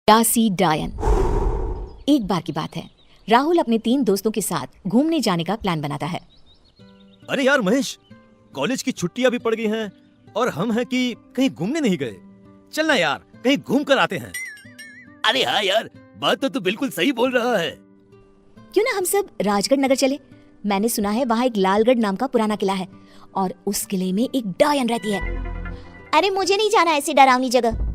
यासी डायन। एक बार की बात है, राहुल अपने 3 दोस्तों के साथ घूमने जाने का प्लान बनाता है। अरे यार महेश, कॉलेज की छुट्टियां भी पड़ गई हैं और हम हैं कि कहीं घूमने नहीं गए। चलना यार, कहीं घूम कर आते हैं। अरे हाँ यार, बात तो तू बिल्कुल सही बोल रहा है। क्यों ना हम सब राजगढ़ नगर चले। मैंने सुना है वहाँ एक लालगढ़ नाम का पुराना किला है और उस किले में एक डायन रहती है। अरे मुझे नहीं जाना ऐसी डरावनी जगह।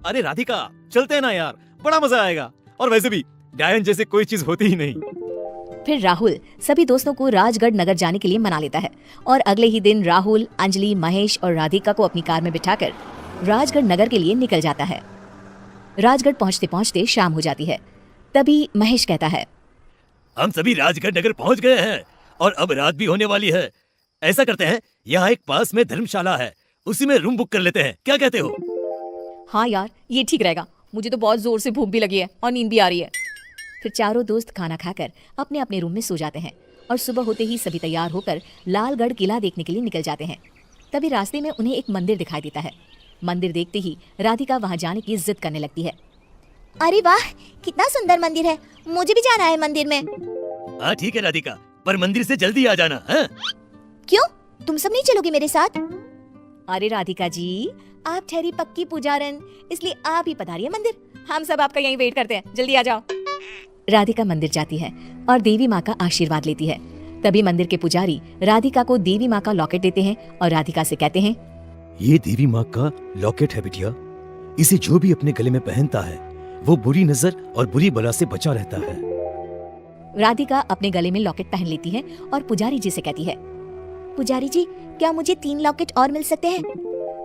अरे राधिका, चलते हैं ना यार, बड़ा मजा आएगा। और वैसे भी डायन जैसे कोई चीज होती ही नहीं। फिर राहुल सभी दोस्तों को राजगढ़ नगर जाने के लिए मना लेता है और अगले ही दिन राहुल, अंजलि, महेश और राधिका को अपनी कार में बिठाकर राजगढ़ नगर के लिए निकल जाता है। राजगढ़ पहुंचते पहुंचते शाम हो जाती है। तभी महेश कहता है, हम सभी राजगढ़ नगर पहुंच गए हैं और अब रात भी होने वाली है। ऐसा करते हैं, यहाँ एक पास में धर्मशाला है, उसी में रूम बुक कर लेते हैं। क्या कहते हो? हाँ यार, ये ठीक रहेगा। मुझे तो बहुत जोर से भूख भी लगी है और नींद भी आ रही है। फिर चारों दोस्त खाना खाकर अपने अपने रूम में सो जाते हैं और सुबह होते ही सभी तैयार होकर लालगढ़ किला देखने के लिए निकल जाते हैं। तभी रास्ते में उन्हें एक मंदिर दिखाई देता है। मंदिर देखते ही राधिका वहाँ जाने की जिद करने लगती है। अरे वाह, कितना सुंदर मंदिर है, मुझे भी जाना है मंदिर में। हाँ ठीक है राधिका, पर मंदिर से जल्दी आ जाना है? क्यों, तुम सब नहीं चलोगे मेरे साथ? अरे राधिका जी, आप ठहरी पक्की पुजारन, इसलिए आप ही पधारिए मंदिर। हम सब आपका यहीं वेट करते हैं, जल्दी आ जाओ। राधिका मंदिर जाती है और देवी माँ का आशीर्वाद लेती है। तभी मंदिर के पुजारी राधिका को देवी माँ का लॉकेट देते हैं और राधिका से कहते हैं, ये देवी माँ का लॉकेट है बिटिया। इसे जो भी अपने गले में पहनता है वो बुरी नजर और बुरी बला से बचा रहता है। राधिका अपने गले में लॉकेट पहन लेती है और पुजारी जी से कहती है, पुजारी जी, क्या मुझे 3 लॉकेट और मिल सकते हैं?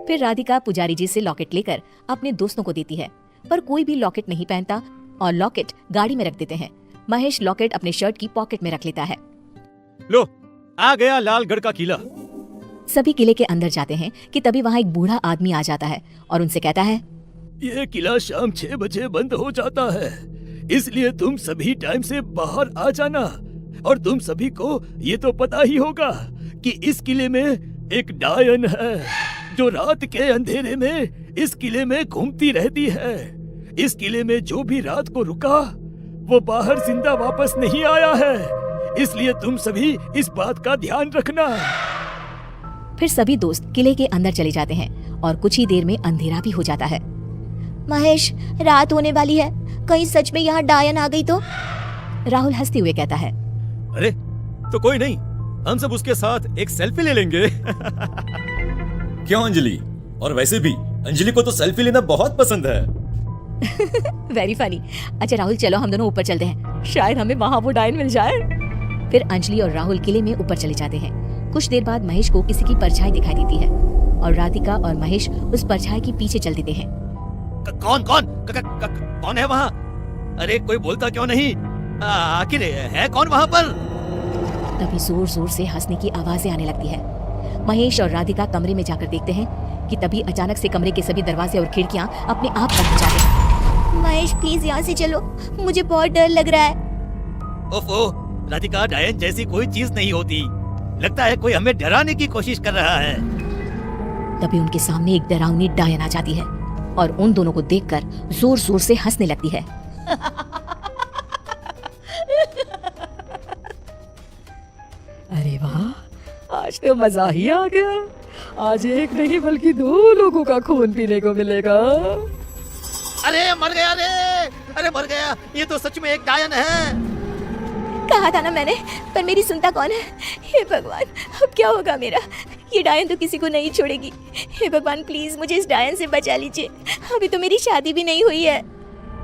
फिर राधिका पुजारी जी से लॉकेट लेकर अपने दोस्तों को देती है, पर कोई भी लॉकेट नहीं पहनता और लॉकेट गाड़ी में रख देते हैं। महेश लॉकेट अपने शर्ट की पॉकेट में रख लेता है। लो, आ गया लालगढ़ का किला। सभी किले के अंदर जाते हैं कि तभी वहाँ एक बूढ़ा आदमी आ जाता है और उनसे कहता है, ये किला शाम 6 बजे बंद हो जाता है, इसलिए तुम सभी टाइम से बाहर आ जाना। और तुम सभी को ये तो पता ही होगा कि इस किले में एक डायन है जो रात के अंधेरे में इस किले में घूमती रहती है। इस किले में जो भी रात को रुका वो बाहर जिंदा वापस नहीं आया है, इसलिए तुम सभी इस बात का ध्यान रखना। फिर सभी दोस्त किले के अंदर चले जाते हैं और कुछ ही देर में अंधेरा भी हो जाता है। महेश, रात होने वाली है, कहीं सच में यहाँ डायन आ गई तो? राहुल हंसते हुए कहता है, अरे तो कोई नहीं, हम सब उसके साथ एक सेल्फी ले लेंगे। क्यों अंजलि? और वैसे भी अंजलि को तो सेल्फी लेना बहुत पसंद है। Very funny. अच्छा राहुल, चलो हम दोनों ऊपर चलते हैं, शायद हमें वहाँ वो डायन मिल जाए। फिर अंजलि और राहुल किले में ऊपर चले जाते हैं। कुछ देर बाद महेश को किसी की परछाई दिखाई देती है और राधिका और महेश उस परछाई के पीछे चल देते हैं। कौन कौन है वहाँ? अरे कोई बोलता क्यों नहीं? आखिर है कौन वहाँ पर? तभी जोर जोर से हंसने की आवाजें आने लगती है। महेश और राधिका कमरे में जाकर देखते हैं कि तभी अचानक से कमरे के सभी दरवाजे और खिड़कियां अपने आप बंद हो जाते हैं। महेश प्लीज यहाँ से चलो, मुझे बहुत डर लग रहा है। ओफो, राधिका, डायन जैसी कोई चीज नहीं होती। लगता है कोई हमें डराने की कोशिश कर रहा है। तभी उनके सामने एक डरावनी डायन आ जाती है और उन दोनों को देखकर जोर जोर से हंसने लगती है। अरे वाह, आज तो मजा ही आ गया। आज एक नहीं बल्कि 2 लोगों का खून पीने को मिलेगा। अरे मर गया रे! अरे मर गया, ये तो सच में एक डायन है। कहा था ना मैंने, पर मेरी सुनता कौन है? हे भगवान, अब क्या होगा मेरा? ये डायन तो किसी को नहीं छोड़ेगी। हे भगवान, प्लीज मुझे इस डायन से बचा लीजिए, अभी तो मेरी शादी भी नहीं हुई है।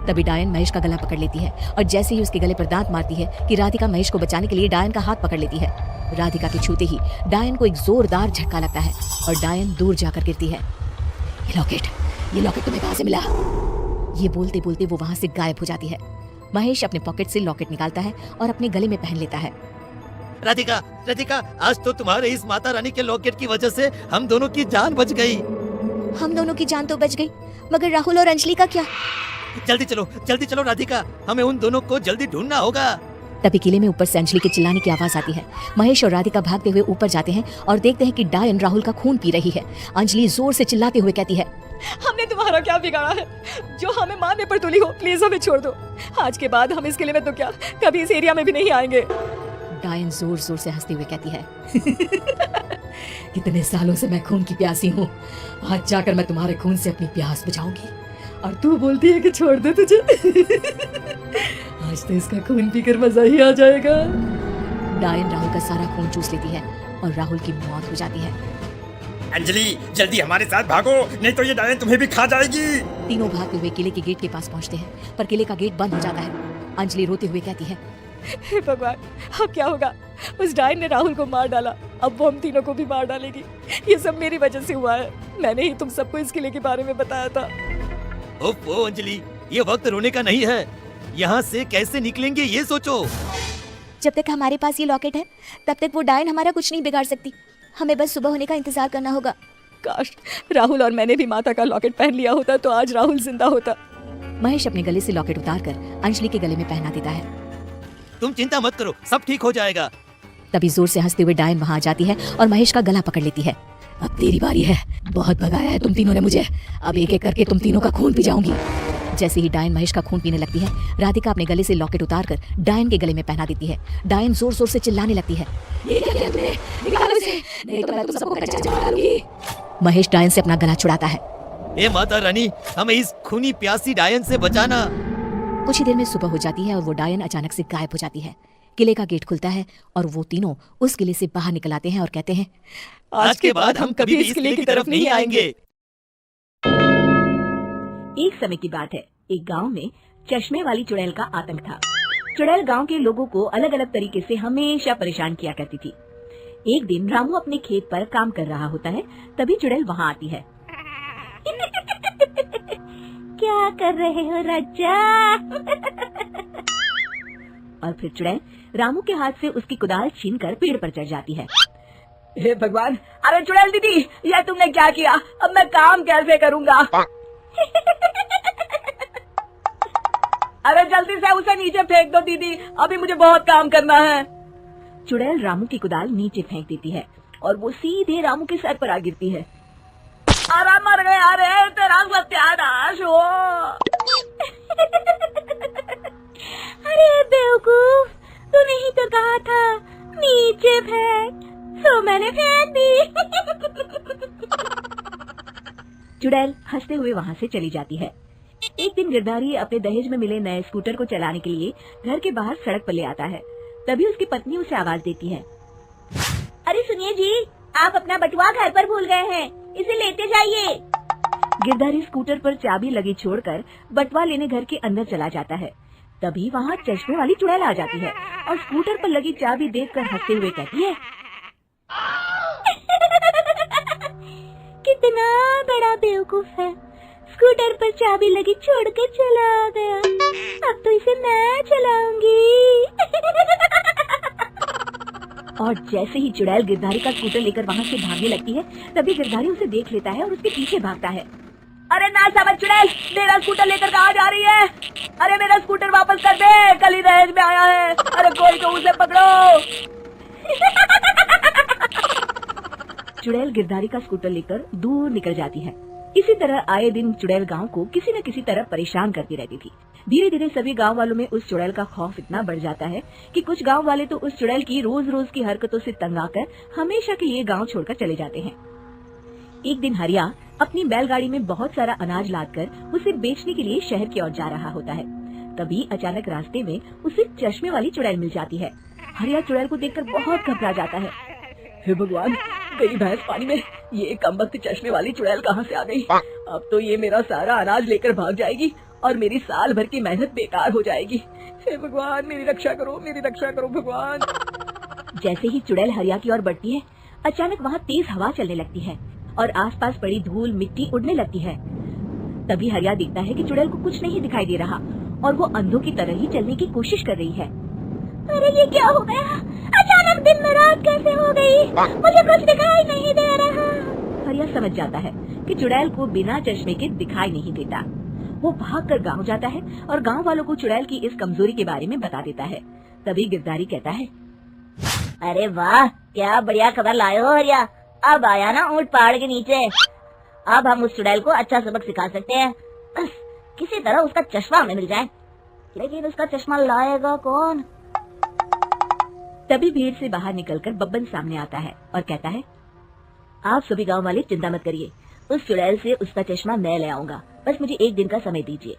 तभी डायन महेश का गला पकड़ लेती है और जैसे ही उसके गले पर दांत मारती है कि राधिका महेश को बचाने के लिए डायन का हाथ पकड़ लेती है। राधिका के छूते ही डायन को एक जोरदार झटका लगता है और डायन दूर जाकर गिरती है। ये लॉकेट तुम्हें कहाँ से मिला? ये बोलते बोलते वो वहाँ से गायब हो जाती है। महेश अपने पॉकेट से लॉकेट निकालता है और अपने गले में पहन लेता है। राधिका, आज तो तुम्हारे इस माता रानी के लॉकेट की वजह से हम दोनों की जान बच गई। हम दोनों की जान तो बच गई, मगर राहुल और अंजलि का क्या? जल्दी चलो राधिका, हमें उन दोनों को जल्दी ढूंढना होगा। तभी किले में ऊपर से अंजलि के चिल्लाने की आवाज आती है। महेश और राधिका भागते हुए ऊपर जाते हैं और देखते हैं कि डायन राहुल का खून पी रही है। अंजलि जोर से चिल्लाते हुए कहती है, हमने तुम्हारा क्या बिगाड़ा है जो हमें मारने पर तुली हो? प्लीज हमें छोड़ दो। आज के बाद हम इस किले में तो क्या कभी इस एरिया में भी नहीं आएंगे। डायन जोर जोर से हंसते हुए कहती है, कितने सालों से मैं खून की प्यासी हूँ, आज जाकर मैं तुम्हारे खून से अपनी प्यास बुझाऊंगी। और तू बोलती है कि छोड़ दे तुझे। आज तो इसका खून पीकर मजा ही आ जाएगा। डायन राहुल का सारा खून चूस लेती है और राहुल की मौत हो जाती है। अंजलि जल्दी हमारे साथ भागो, नहीं तो ये डायन तुम्हें भी खा जाएगी। तीनों भागते हुए किले के गेट के पास पहुंचते हैं, पर किले का गेट बंद हो जाता है। अंजलि रोते हुए कहती है, हे भगवान, अब क्या होगा? उस डायन ने राहुल को मार डाला, अब वो हम तीनों को भी मार डालेगी। ये सब मेरी वजह से हुआ है। मैंने ही तुम सबको इस किले के बारे में बताया था। ओफो अंजलि, ये वक्त रोने का नहीं है। यहाँ से कैसे निकलेंगे ये सोचो। जब तक हमारे पास ये लॉकेट है तब तक वो डायन हमारा कुछ नहीं बिगाड़ सकती। हमें बस सुबह होने का इंतजार करना होगा। काश राहुल और मैंने भी माता का लॉकेट पहन लिया होता तो आज राहुल जिंदा होता। महेश अपने गले से लॉकेट उतारकर अंजलि के गले में पहना देता है। तुम चिंता मत करो, सब ठीक हो जाएगा। तभी जोर से हंसते हुए डायन वहां आ जाती है और महेश का गला पकड़ लेती है। अब तेरी बारी है, बहुत भगाया है तुम तीनों ने मुझे, अब एक एक करके तुम तीनों का खून पी जाऊंगी। जैसे ही डायन महेश का खून पीने लगती है, राधिका अपने गले से लॉकेट उतारकर डायन के गले में पहना देती है। डायन जोर जोर से चिल्लाने लगती है, ये क्या किया तुमने? निकालो इसे, नहीं तो मैं तुम सबको कच्चा मार डालूंगी। महेश डायन से अपना गला छुड़ाता है। हे माता रानी, हमें इस खूनी प्यासी डायन से बचाना। कुछ ही देर में सुबह हो जाती है और वो डायन अचानक से गायब हो जाती है। किले का गेट खुलता है और वो तीनों उस किले से बाहर निकल आते हैं और कहते हैं, आज के बाद हम कभी इस किले की तरफ नहीं आएंगे। एक समय की बात है, एक गांव में चश्मे वाली चुड़ैल का आतंक था। चुड़ैल गांव के लोगों को अलग अलग तरीके से हमेशा परेशान किया करती थी। एक दिन रामू अपने खेत पर काम कर रहा होता है, तभी चुड़ैल वहां आती है। क्या कर रहे हो राजा? और फिर चुड़ैल रामू के हाथ से उसकी कुदाल छीनकर पेड़ पर चढ़ जाती है। हे भगवान, अरे चुड़ैल दीदी, यह तुमने क्या किया? अब मैं काम कैसे करूँगा? अरे जल्दी से उसे नीचे फेंक दो दीदी, अभी मुझे बहुत काम करना है। चुड़ैल रामू की कुदाल नीचे फेंक देती है और वो सीधे रामू के सर पर आ गिरती है। अरे मर गया, अरे तेरा सत्यानाश हो। अरे बेवकूफ, तूने ही तो कहा था नीचे फेंक, तो मैंने फेंक दी। चुड़ैल हंसते हुए वहाँ से चली जाती है। एक दिन गिरधारी अपने दहेज में मिले नए स्कूटर को चलाने के लिए घर के बाहर सड़क पर ले आता है। तभी उसकी पत्नी उसे आवाज देती है, अरे सुनिए जी, आप अपना बटुआ घर पर भूल गए हैं, इसे लेते जाइए। गिरधारी स्कूटर पर चाबी लगी छोड़कर बटुआ लेने घर के अंदर चला जाता है। तभी वहाँ चश्मे वाली चुड़ैल आ जाती है और स्कूटर पर लगी चाबी देखकर हंसते हुए कहती है, कितना बड़ा बेवकूफ है, स्कूटर पर चाबी लगी छोड़कर चला गया, अब तो इसे मैं चलाऊंगी। और जैसे ही चुड़ैल गिरधारी का स्कूटर लेकर वहाँ से भागने लगती है, तभी गिरधारी उसे देख लेता है और उसके पीछे भागता है। अरे ना समझ चुड़ैल, मेरा स्कूटर लेकर कहाँ जा रही है? अरे मेरा स्कूटर वापस कर दे, कल ही दहेज में आया है। अरे कोई तो उसे पकड़ो। चुड़ैल गिरधारी का स्कूटर लेकर दूर निकल जाती है। इसी तरह आए दिन चुड़ैल गांव को किसी न किसी तरह परेशान करती रहती थी। धीरे धीरे सभी गांव वालों में उस चुड़ैल का खौफ इतना बढ़ जाता है कि कुछ गांव वाले तो उस चुड़ैल की रोज रोज की हरकतों से तंग आकर हमेशा के लिए गांव छोड़कर चले जाते हैं। एक दिन हरिया अपनी बैलगाड़ी में बहुत सारा अनाज लादकर उसे बेचने के लिए शहर की ओर जा रहा होता है। तभी अचानक रास्ते में उसे चश्मे वाली चुड़ैल मिल जाती है। हरिया चुड़ैल को देखकर बहुत घबरा जाता है। हे भगवान, गई भैंस पानी में, ये कमबख्त चश्मे वाली चुड़ैल कहाँ से आ गई? अब तो ये मेरा सारा अनाज लेकर भाग जाएगी और मेरी साल भर की मेहनत बेकार हो जाएगी। हे भगवान, मेरी रक्षा करो, मेरी रक्षा करो भगवान। जैसे ही चुड़ैल हरिया की ओर बढ़ती है, अचानक वहाँ तेज हवा चलने लगती है और आसपास पड़ी धूल मिट्टी उड़ने लगती है। तभी हरिया देखता है कि चुड़ैल को कुछ नहीं दिखाई दे रहा और वो अंधों की तरह ही चलने की कोशिश कर रही है। अरे ये क्या हो गया? अचानक दिन में रात कैसे हो गई? मुझे कुछ दिखाई नहीं दे रहा। हरिया समझ जाता है कि चुड़ैल को बिना चश्मे के दिखाई नहीं देता। वो भागकर गांव जाता है और गांव वालों को चुड़ैल की इस कमजोरी के बारे में बता देता है। तभी गिरधारी कहता है, अरे वाह, क्या बढ़िया खबर लाए हो हरिया, अब आया ना ऊंट पहाड़ के नीचे। अब हम उस चुड़ैल को अच्छा सबक सिखा सकते हैं। बस किसी तरह उसका चश्मा हमें मिल जाए, लेकिन उसका चश्मा लाएगा कौन? तभी भीड़ से बाहर निकलकर बब्बन सामने आता है और कहता है, आप सभी गांव वाले चिंता मत करिए, उस चुड़ैल से उसका चश्मा मैं ले आऊंगा, बस मुझे 1 दिन का समय दीजिए।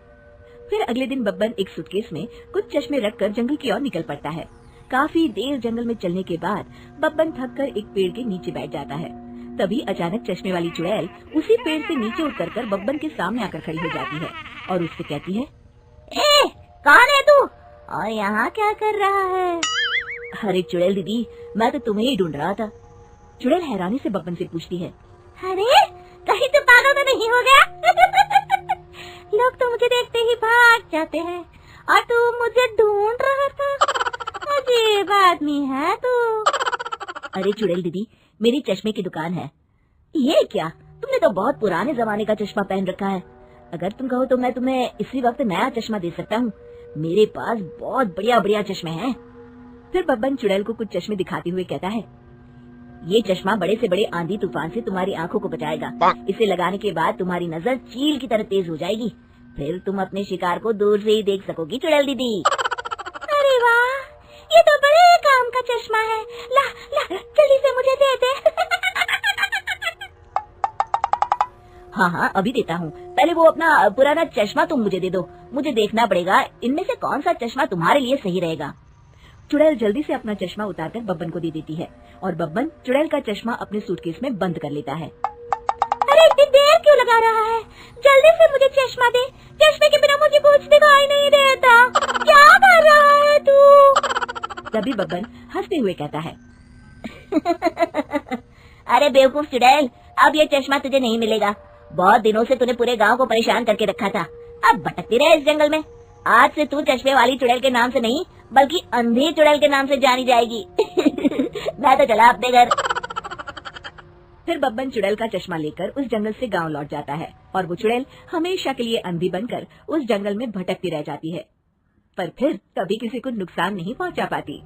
फिर अगले दिन बब्बन एक सूटकेस में कुछ चश्मे रखकर जंगल की ओर निकल पड़ता है। काफी देर जंगल में चलने के बाद बब्बन थककर एक पेड़ के नीचे बैठ जाता है। तभी अचानक चश्मे वाली चुड़ैल उसी पेड़ से नीचे उतरकर बब्बन के सामने आकर खड़ी हो जाती है और उससे कहती है, ए, कौन है तू और यहाँ क्या कर रहा है? अरे चुड़ैल दीदी, मैं तो तुम्हें ही ढूंढ रहा था। चुड़ैल हैरानी से बब्बन से पूछती है, अरे कहीं तो पागल तो नहीं हो गया? लोग तो मुझे देखते ही भाग जाते हैं और तू मुझे ढूंढ रहा था। अजीब आदमी है तू। अरे चुड़ैल दीदी, मेरी चश्मे की दुकान है। ये क्या, तुमने तो बहुत पुराने जमाने का चश्मा पहन रखा है। अगर तुम कहो तो मैं तुम्हें इसी वक्त नया चश्मा दे सकता हूँ। मेरे पास बहुत बढ़िया बढ़िया चश्मे हैं। फिर बब्बन चुड़ैल को कुछ चश्मे दिखाते हुए कहता है, ये चश्मा बड़े से बड़े आंधी तूफान से तुम्हारी आंखों को बचाएगा। इसे लगाने के बाद तुम्हारी नजर चील की तरह तेज हो जाएगी। फिर तुम अपने शिकार को दूर से ही देख सकोगी चुड़ैल दीदी। अरे वाह, ये तो बड़े काम का चश्मा है। ला ला जल्दी से मुझे दे दे। हाँ हाँ अभी देता हूँ, पहले वो अपना पुराना चश्मा तुम मुझे दे दो। मुझे देखना पड़ेगा इनमें से कौन सा चश्मा तुम्हारे लिए सही रहेगा। चुड़ैल जल्दी से अपना चश्मा उतारकर बब्बन को दे देती है और बब्बन चुड़ैल का चश्मा अपने सूटकेस में बंद कर लेता है। अरे इतनी देर क्यों लगा रहा है? जल्दी से मुझे चश्मा दे। चश्मे के बिना मुझे कुछ दिखाई नहीं देता। क्या कर रहा है तू? तभी बब्बन हंसते हुए कहता है, अरे बेवकूफ चुड़ैल, अब ये चश्मा तुझे नहीं मिलेगा। बहुत दिनों से तूने पूरे गांव को परेशान करके रखा था। अब भटकती रहे इस जंगल में। आज से तू चश्मे वाली चुड़ैल के नाम से नहीं, बल्कि अंधी चुड़ैल के नाम से जानी जाएगी। मैं तो चला अपने घर। फिर बब्बन चुड़ैल का चश्मा लेकर उस जंगल से गांव लौट जाता है और वो चुड़ैल हमेशा के लिए अंधी बनकर उस जंगल में भटकती रह जाती है, पर फिर कभी किसी को नुकसान नहीं पहुंचा पाती।